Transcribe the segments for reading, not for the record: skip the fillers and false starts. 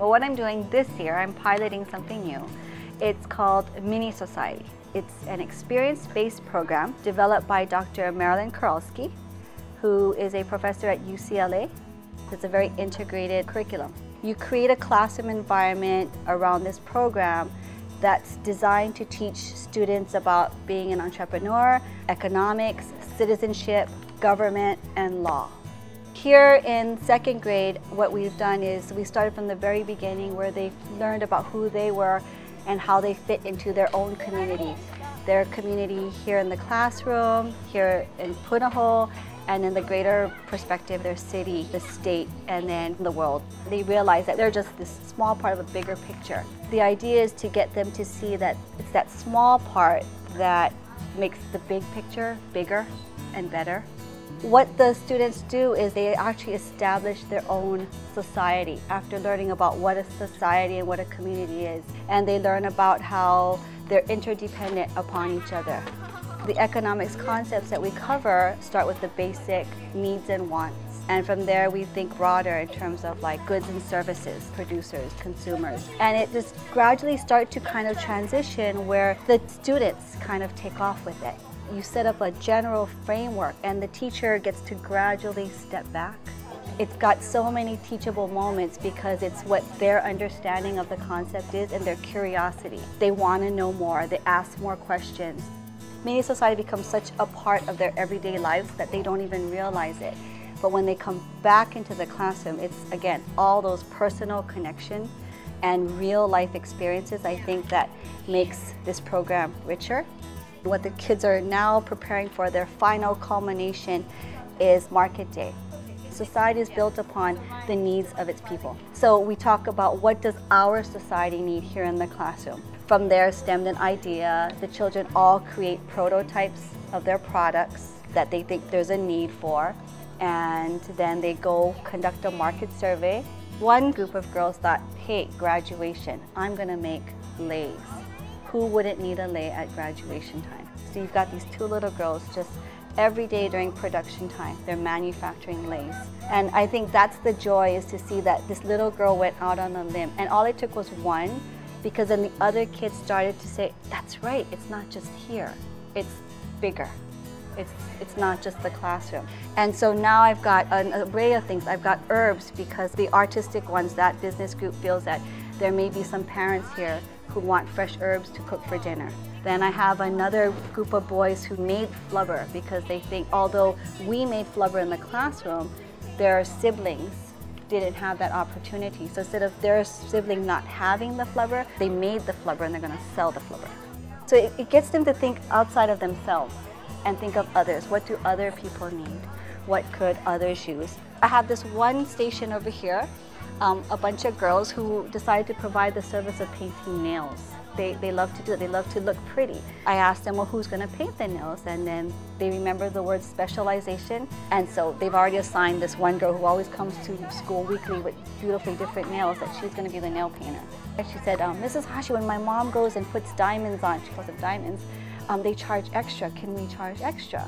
Well, what I'm doing this year, I'm piloting something new. It's called Mini Society. It's an experience-based program developed by Dr. Marilyn Kuralski, who is a professor at UCLA. It's a very integrated curriculum. You create a classroom environment around this program that's designed to teach students about being an entrepreneur, economics, citizenship, government, and law. Here in second grade, what we've done is we started from the very beginning where they learned about who they were and how they fit into their own community. Their community here in the classroom, here in Punahou, and in the greater perspective, their city, the state, and then the world. They realize that they're just this small part of a bigger picture. The idea is to get them to see that it's that small part that makes the big picture bigger and better. What the students do is they actually establish their own society after learning about what a society and what a community is. And they learn about how they're interdependent upon each other. The economics concepts that we cover start with the basic needs and wants. And from there we think broader in terms of like goods and services, producers, consumers. And it just gradually starts to kind of transition where the students kind of take off with it. You set up a general framework and the teacher gets to gradually step back. It's got so many teachable moments because it's what their understanding of the concept is and their curiosity. They want to know more, they ask more questions. Mini Society becomes such a part of their everyday lives that they don't even realize it. But when they come back into the classroom, it's again, all those personal connections and real life experiences, I think that makes this program richer. What the kids are now preparing for, their final culmination, is Market Day. Society is built upon the needs of its people. So we talk about what does our society need here in the classroom. From there stemmed an idea. The children all create prototypes of their products that they think there's a need for. And then they go conduct a market survey. One group of girls thought, hey, graduation, I'm gonna make leis. Who wouldn't need a lei at graduation time? So you've got these two little girls just every day during production time, they're manufacturing leis. And I think that's the joy, is to see that this little girl went out on a limb. And all it took was one, because then the other kids started to say, that's right, it's not just here, it's bigger. It's not just the classroom. And so now I've got an array of things. I've got herbs because the artistic ones, that business group feels that there may be some parents here who want fresh herbs to cook for dinner. Then I have another group of boys who made flubber because they think although we made flubber in the classroom, their siblings didn't have that opportunity. So instead of their sibling not having the flubber, they made the flubber and they're going to sell the flubber. So it gets them to think outside of themselves and think of others. What do other people need? What could others use? I have this one station over here, a bunch of girls who decided to provide the service of painting nails. They love to do it. They love to look pretty. I asked them, well, who's going to paint the nails? And then they remember the word specialization. And so they've already assigned this one girl who always comes to school weekly with beautifully different nails that she's going to be the nail painter. And she said, Mrs. Hashi, when my mom goes and puts diamonds on, she calls them diamonds, they charge extra. Can we charge extra?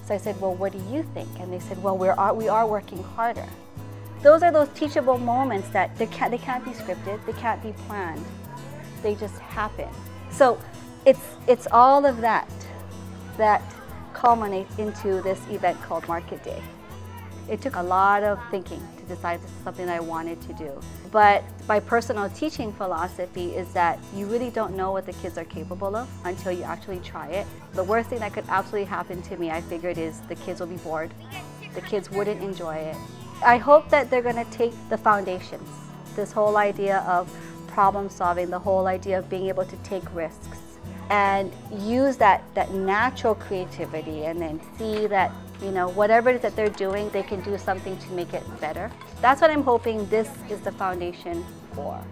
So I said, well, what do you think? And they said, well, we are working harder. Those are those teachable moments that they can't be scripted, they can't be planned. They just happen. So it's all of that that culminates into this event called Market Day. It took a lot of thinking to decide this is something I wanted to do. But my personal teaching philosophy is that you really don't know what the kids are capable of until you actually try it. The worst thing that could absolutely happen to me, I figured, is the kids will be bored. The kids wouldn't enjoy it. I hope that they're going to take the foundations, this whole idea of problem solving, the whole idea of being able to take risks, and use that natural creativity and then see that, you know, whatever it is that they're doing, they can do something to make it better. That's what I'm hoping this is the foundation for.